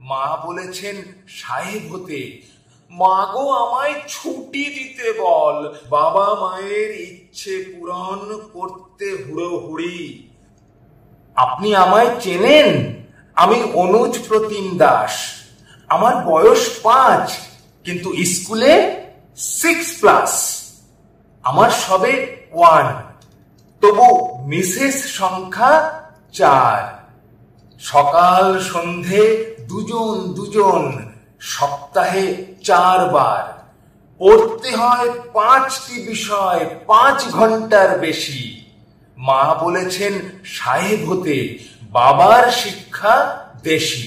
মা বলেছেন সাহেব হতে। মা গো আমায় ছুটি দিতে বল, বাবা মায়ের ইচ্ছে পূরণ করতে হুড়োহুড়ি। আপনি আমায় চেনেন? আমি অনুজ প্রতিম দাস। আমার বয়স 5, কিন্তু স্কুলে 6+। আমার সবে 1, তবু মিসেস সংখ্যা 4। সকাল সন্ধে দুজন, সপ্তাহে 4 বার। পড়তে হয় 5টি বিষয়, 5 ঘন্টার বেশি। মা বলেছেন সাহেব হতে, বাবার শিক্ষা দেশি।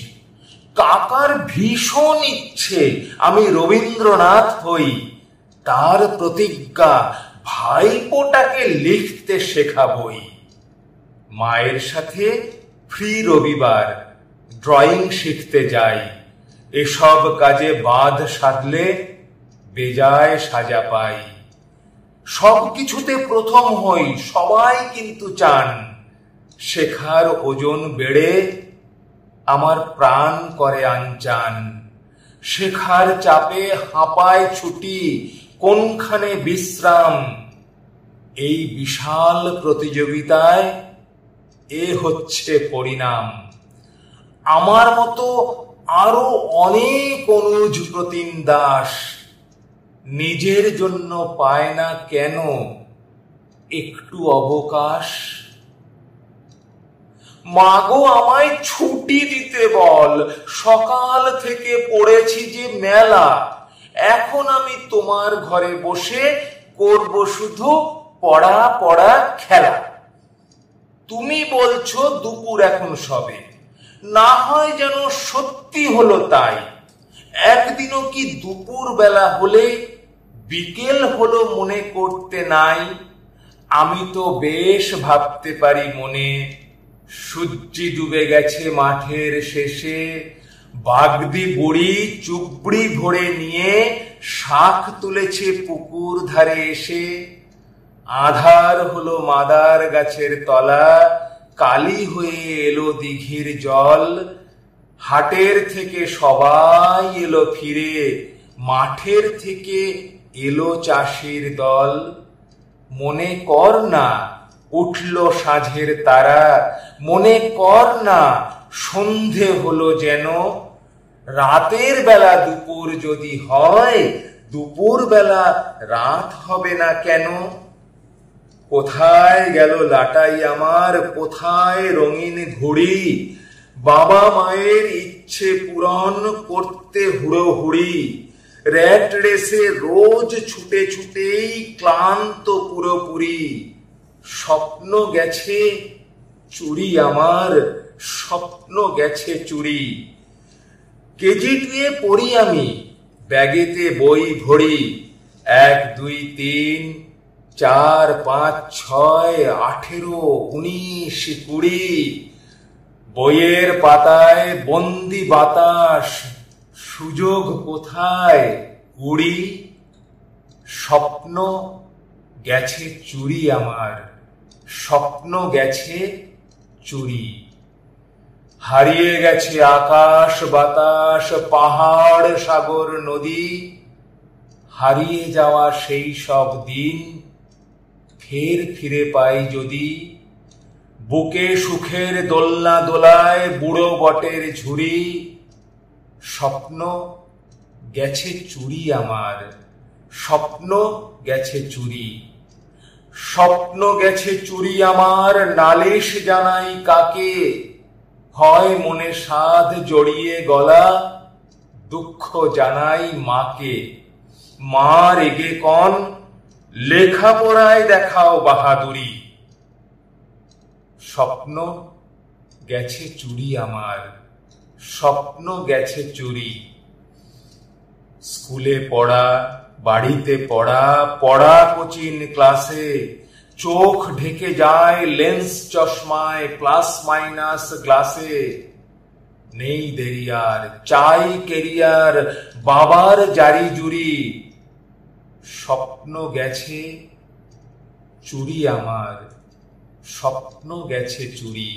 কাকার ভীষণ ইচ্ছে আমি রবীন্দ্রনাথ হই। তার প্রতিজ্ঞা ভাইপোটাকে লিখতে শেখাবই। মায়ের সাথে ফ্রি রবিবার ড্রয়িং শিখতে যাই। এসব কাজে বাঁধ সাধলে বেজায় সাজা পাই। সব কিছুতে প্রথম হই, সবাই কিন্তু চান। শেখার ওজন বেড়ে আমার প্রাণ করে আনচান। শেখার চাপে হাঁপায় ছুটি, কোনখানে বিশ্রাম। এই বিশাল প্রতিযোগিতায় এ হচ্ছে পরিণাম। আমার মতো আরো অনেক অনুজ প্রতিম দাস নিজের জন্য পায় না কেন একটু অবকাশ? মাগো আমায় ছুটি দিতে বল, সকাল থেকে পড়েছি যে মেলা। এখন আমি তোমার ঘরে বসে করব শুধু পড়া পড়া খেলা। তুমি বলছো দুপুর এখন সবে, না হয় যেন সত্যি হলো তাই। একদিনও কি দুপুর বেলা হলে বিকেল হলো মনে করতে নাই? আমি তো বেশ ভাবতে পারি মনে, সূর্যি ডুবে গেছে মাঠের শেষে। বাগদি বুড়ি চুবড়ি ভরে নিয়ে শাক তুলেছে পুকুর ধারে এসে। আধার হলো মাদার গাছের তলা, কালি হয়ে এলো দিঘির জল। হাটের থেকে সবাই এলো ফিরে, মাঠের থেকে এলো চাষির দল। মনে কর না উঠল সাঁঝের তারা, মনে কর না সন্ধে হলো যেন। রাতের বেলা দুপুর যদি হয়, দুপুর বেলা রাত হবে না কেন? কোথায় গেল লাটাই আমার, কোথায় রঙিন ঘুড়ি? বাবা মায়ের ইচ্ছে পূরণ করতে হুড়োহুড়ি। র্যাট রেসে রোজ ছুটে ছুটেই ক্লান্ত পুরোপুরি। স্বপ্ন গেছে চুরি আমার, স্বপ্ন গেছে চুরি। কেজি 2 পড়ি আমি, ব্যাগেতে বই ভরি। 1, 2, 3, 4, 5, 6, 18, 19, 20। বইয়ের পাতায় বন্দি বাতাস, সুযোগ কোথায় উড়ি? স্বপ্ন গেছে চুরি আমার, স্বপ্ন গেছে চুরি। হারিয়ে গেছে আকাশ বাতাস, পাহাড় সাগর নদী। হারিয়ে যাওয়া সেই সব দিন ফের ফিরে পাই যদি। বুকে সুখের দোলনা দোলায় বুড়ো বটের ঝুড়ি। স্বপ্ন গেছে চুরি আমার, স্বপ্ন গেছে চুরি। স্বপ্ন গেছে চুরি আমার, নালিশ জানাই কাকে? হয় মনে সাধ জড়িয়ে গলা, দুঃখ জানাই মাকে। মা রেগে কন, লেখাপড়ায় দেখাও বাহাদুরি। স্বপ্ন গেছে চুরি আমার, স্বপ্ন গেছে চুরি। স্কুলে পড়া, বাড়িতে পড়া, পড়া কোচিন ক্লাসে। চোখ ঢেকে যায় লেন্স চশমায়, প্লাস মাইনাস গ্লাসে। নেই দেরি আর, চাই কেরিয়ার, বাবার জারি জুরি। স্বপ্ন গেছে চুরি আমার, স্বপ্ন গেছে চুরি।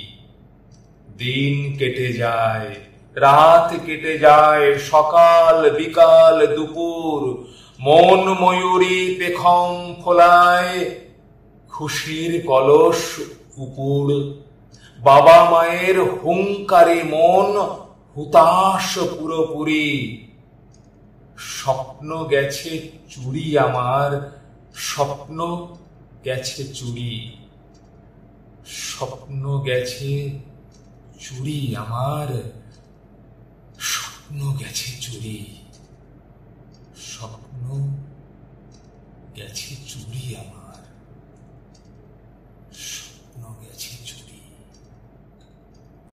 দিন কেটে যায়, রাত কেটে যায় সকাল বিকাল দুপুর, মন ময়ূরী পেখম ফোলায়, খুশির কলস উপুর। বাবা মায়ের হুঙ্কারে মন হুতাশ পুরোপুরি। স্বপ্ন গেছে চুরি আমার, স্বপ্ন গেছে চুরি, স্বপ্ন গেছে চুরি আমার, স্বপ্ন গেছে চুরি, স্বপ্ন গেছে চুরি আমার।